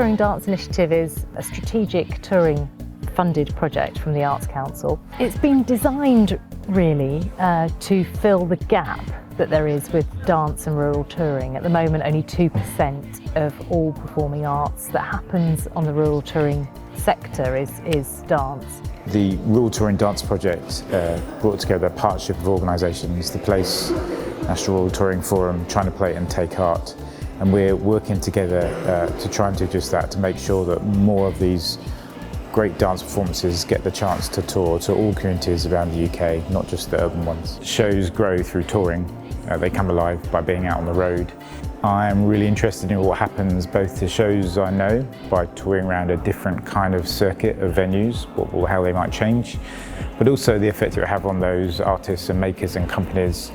Touring Dance Initiative is a strategic touring funded project from the Arts Council. It's been designed really to fill the gap that there is with dance and rural touring. At the moment, only 2% of all performing arts that happens on the rural touring sector is dance. The Rural Touring Dance Project brought together a partnership of organisations, the Place, National Rural Touring Forum, Trying to Play and Take Art, and we're working together to try and do just that, to make sure that more of these great dance performances get the chance to tour to all communities around the UK, not just the urban ones. Shows grow through touring. They come alive by being out on the road. I'm really interested in what happens both to shows I know by touring around a different kind of circuit of venues, how they might change, but also the effect it will have on those artists and makers and companies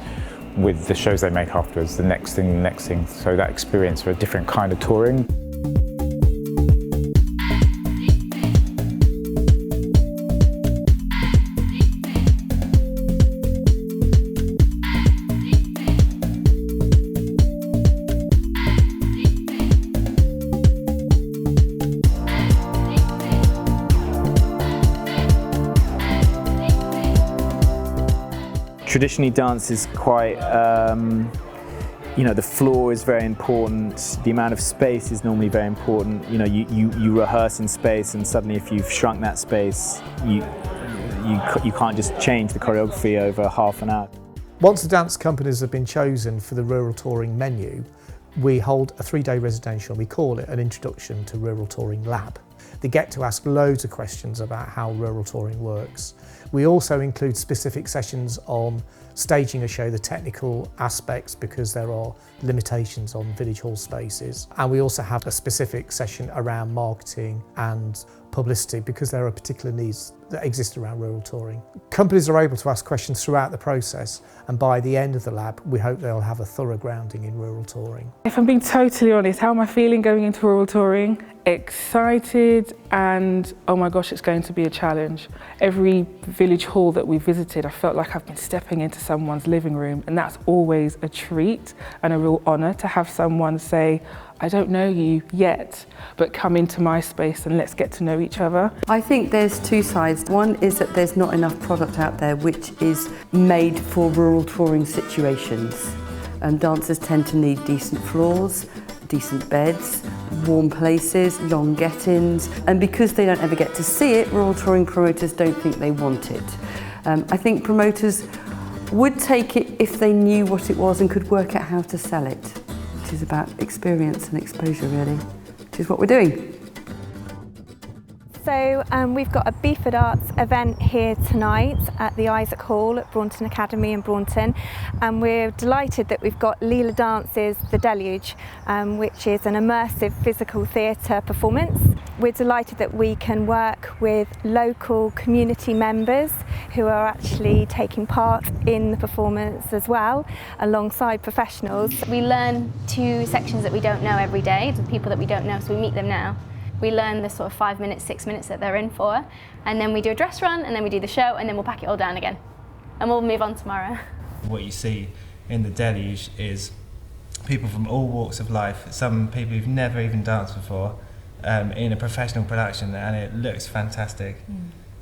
with the shows they make afterwards, the next thing. So that experience for a different kind of touring. Traditionally, dance is quite, the floor is very important, the amount of space is normally very important. You know, you rehearse in space, and suddenly if you've shrunk that space, you can't just change the choreography over half an hour. Once the dance companies have been chosen for the rural touring menu, we hold a 3-day residential. We call it an Introduction to Rural Touring Lab. They get to ask loads of questions about how rural touring works. We also include specific sessions on staging a show, the technical aspects, because there are limitations on village hall spaces. And we also have a specific session around marketing and publicity, because there are particular needs that exist around rural touring. Companies are able to ask questions throughout the process, and by the end of the lab, we hope they'll have a thorough grounding in rural touring. If I'm being totally honest, how am I feeling going into rural touring? Excited, and oh my gosh, it's going to be a challenge. Every village hall that we visited, I felt like I've been stepping into someone's living room, and that's always a treat and a real honour to have someone say, I don't know you yet, but come into my space and let's get to know each other. I think there's two sides. One is that there's not enough product out there which is made for rural touring situations. Dancers tend to need decent floors, decent beds, warm places, long get-ins, and because they don't ever get to see it, rural touring promoters don't think they want it. I think promoters would take it if they knew what it was and could work out how to sell it, which is about experience and exposure really, which is what we're doing. So we've got a Beaufort Arts event here tonight at the Isaac Hall at Braunton Academy in Braunton, and we're delighted that we've got Leela Dance's The Deluge, which is an immersive physical theatre performance. We're delighted that we can work with local community members who are actually taking part in the performance as well, alongside professionals. We learn 2 sections that we don't know every day, the people that we don't know, so we meet them now. We learn the sort of 5 minutes, 6 minutes that they're in for, and then we do a dress run, and then we do the show, and then we'll pack it all down again. And we'll move on tomorrow. What you see in The Deluge is people from all walks of life, some people who've never even danced before, in a professional production, and it looks fantastic.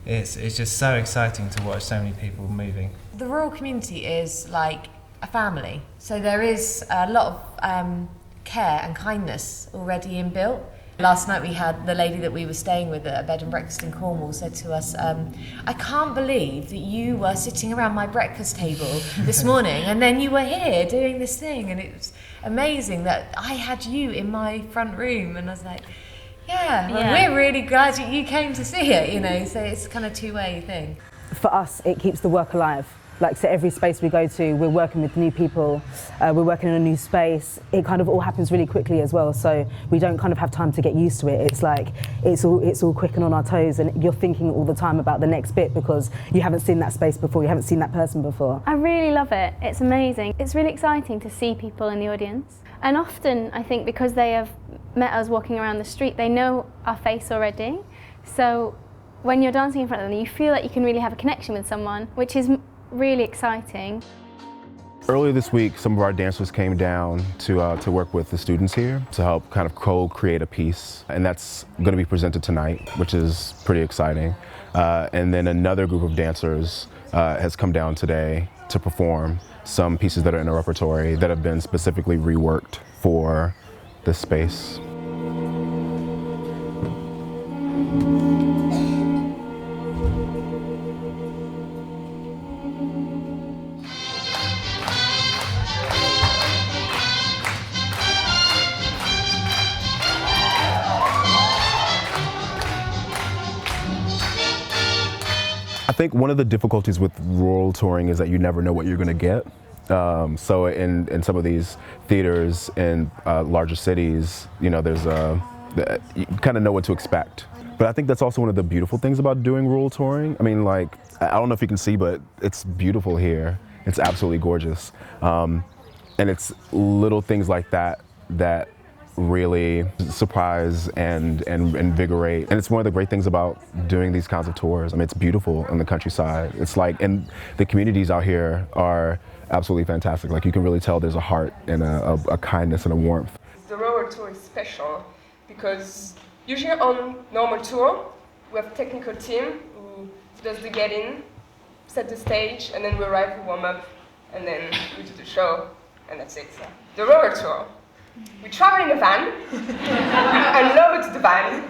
It's just so exciting to watch so many people moving. The rural community is like a family, so there is a lot of care and kindness already inbuilt. Last night we had the lady that we were staying with at a bed and breakfast in Cornwall said to us, I can't believe that you were sitting around my breakfast table this morning and then you were here doing this thing, and it was amazing that I had you in my front room. And I was like, we're really glad you came to see it, so it's kind of a two-way thing. For us, it keeps the work alive. Like, so every space we go to, we're working with new people, we're working in a new space. It kind of all happens really quickly as well, so we don't kind of have time to get used to it. It's like, it's all quick and on our toes, and you're thinking all the time about the next bit because you haven't seen that space before, you haven't seen that person before. I really love it. It's amazing. It's really exciting to see people in the audience. And often, I think, because they have met us walking around the street, they know our face already. So when you're dancing in front of them, you feel like you can really have a connection with someone, which is really exciting. Earlier this week, some of our dancers came down to work with the students here to help kind of co-create a piece, and that's going to be presented tonight, which is pretty exciting. And then another group of dancers has come down today to perform some pieces that are in the repertory that have been specifically reworked for this space. I think one of the difficulties with rural touring is that you never know what you're going to get. So in some of these theaters in larger cities, you know, you kind of know what to expect. But I think that's also one of the beautiful things about doing rural touring. I mean, like, I don't know if you can see, but it's beautiful here. It's absolutely gorgeous. And it's little things like that that really surprise and invigorate. And it's one of the great things about doing these kinds of tours. I mean, it's beautiful in the countryside. It's like, and the communities out here are absolutely fantastic. Like, you can really tell there's a heart and a kindness and a warmth. The rural tour is special because usually on normal tour, we have a technical team who does the get-in, set the stage, and then we arrive, we warm up, and then we do the show, and that's it. The rural tour, we travel in a van, we unload the van,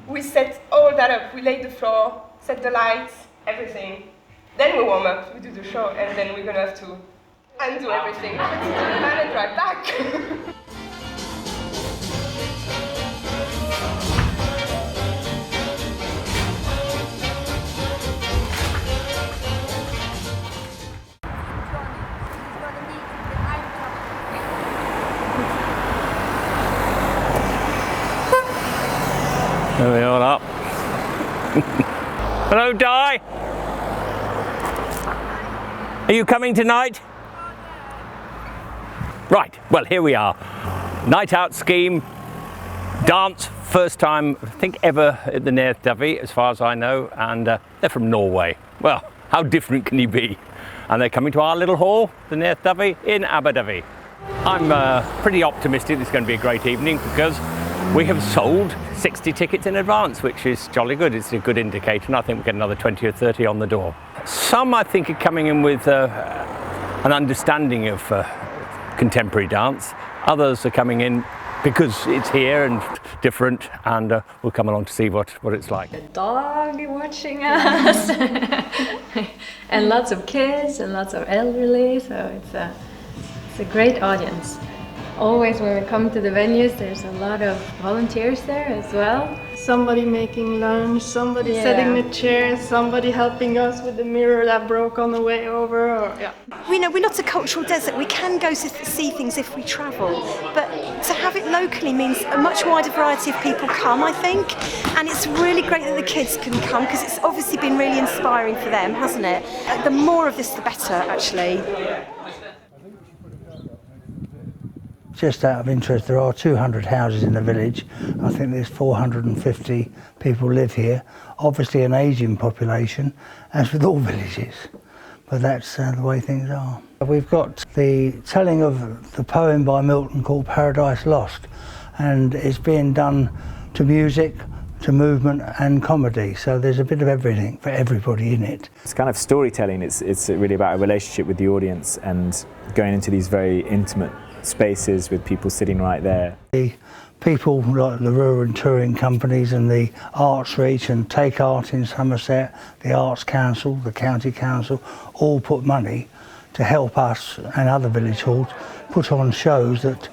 we set all that up, we lay the floor, set the lights, everything. Then we warm up, we do the show, and then we're gonna have to undo everything, put it in the van and drive back. There we are up. Hello, Di. Are you coming tonight? Right, well, here we are. Night out scheme, dance, first time, I think, ever at the Neath Dyfi, as far as I know, and they're from Norway. Well, how different can you be? And they're coming to our little hall, the Neath Dyfi, in Abu Dhabi. I'm pretty optimistic it's going to be a great evening because we have sold 60 tickets in advance, which is jolly good. It's a good indicator, and I think we'll get another 20 or 30 on the door. Some, I think, are coming in with an understanding of contemporary dance. Others are coming in because it's here and different, and we'll come along to see what it's like. A dog watching us, and lots of kids and lots of elderly, so it's a great audience. Always when we come to the venues, there's a lot of volunteers there as well. Somebody making lunch, somebody setting the chairs, somebody helping us with the mirror that broke on the way over. We know we're not a cultural desert. We can go to see things if we travel, but to have it locally means a much wider variety of people come, I think. And it's really great that the kids can come because it's obviously been really inspiring for them, hasn't it? The more of this, the better, actually. Just out of interest, there are 200 houses in the village. I think there's 450 people live here. Obviously an ageing population, as with all villages, but that's the way things are. We've got the telling of the poem by Milton called Paradise Lost, and it's being done to music, to movement and comedy, so there's a bit of everything for everybody in it. It's kind of storytelling. It's really about a relationship with the audience and going into these very intimate spaces with people sitting right there. The people like the rural touring companies and the Arts Reach and Take Art in Somerset, the Arts Council, the County Council, all put money to help us and other village halls put on shows that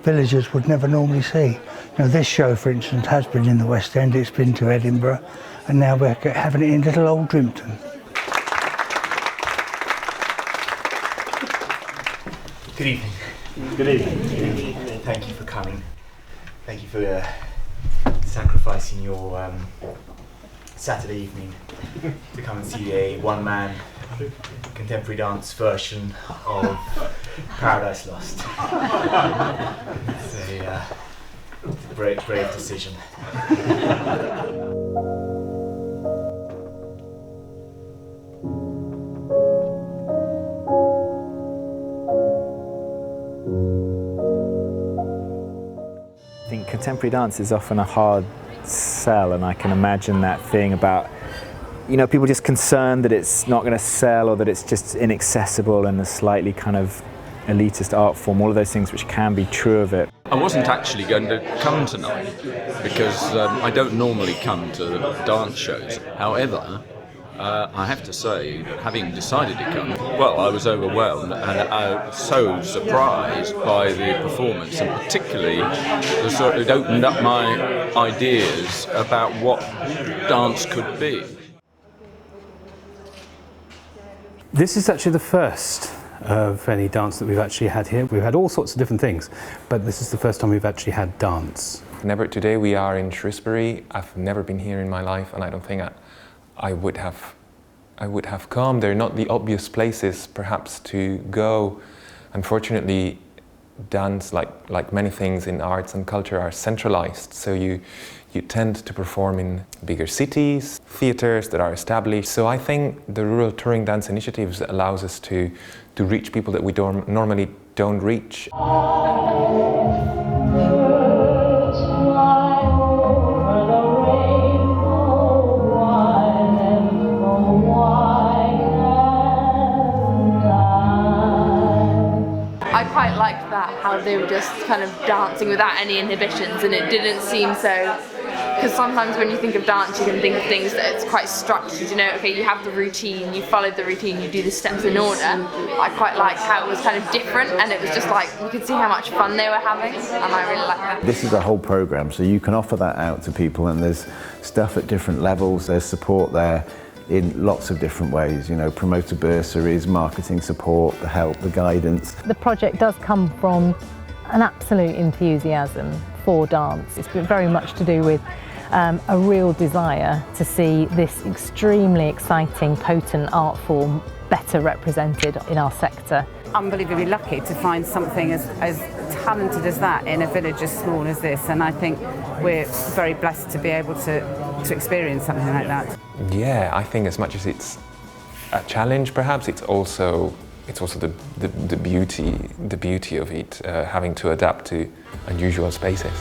villagers would never normally see. You know, this show, for instance, has been in the West End, it's been to Edinburgh, and now we're having it in little old Drimpton. Good evening. Good evening. Thank you for coming. Thank you for sacrificing your Saturday evening to come and see a one-man contemporary dance version of Paradise Lost. It's a brave decision. contemporary dance is often a hard sell, and I can imagine that thing about, you know, people just concerned that it's not going to sell or that it's just inaccessible and a slightly kind of elitist art form, all of those things which can be true of it. I wasn't actually going to come tonight because I don't normally come to dance shows. However, I have to say that having decided to come, well, I was overwhelmed and I was so surprised by the performance, and particularly it opened up my ideas about what dance could be. This is actually the first of any dance that we've actually had here. We've had all sorts of different things, but this is the first time we've actually had dance. Today we are in Shrewsbury. I've never been here in my life, and I don't think I would have come. They're not the obvious places perhaps to go. Unfortunately, dance, like many things in arts and culture, are centralized, so you tend to perform in bigger cities, theatres that are established. So I think the Rural Touring Dance Initiatives allows us to reach people that we normally don't reach. I quite liked that, how they were just kind of dancing without any inhibitions, and it didn't seem so, because sometimes when you think of dance you can think of things that it's quite structured, you know, okay, you have the routine, you follow the routine, you do the steps in order. I quite liked how it was kind of different, and it was just like, you could see how much fun they were having, and I really liked that. This is a whole programme, so you can offer that out to people, and there's stuff at different levels, there's support there in lots of different ways, you know, promoter bursaries, marketing support, the help, the guidance. The project does come from an absolute enthusiasm for dance. It's been very much to do with a real desire to see this extremely exciting, potent art form better represented in our sector. Unbelievably lucky to find something as talented as that in a village as small as this, and I think we're very blessed to be able to experience something like that. Yeah, I think as much as it's a challenge, perhaps it's also the beauty of it, having to adapt to unusual spaces.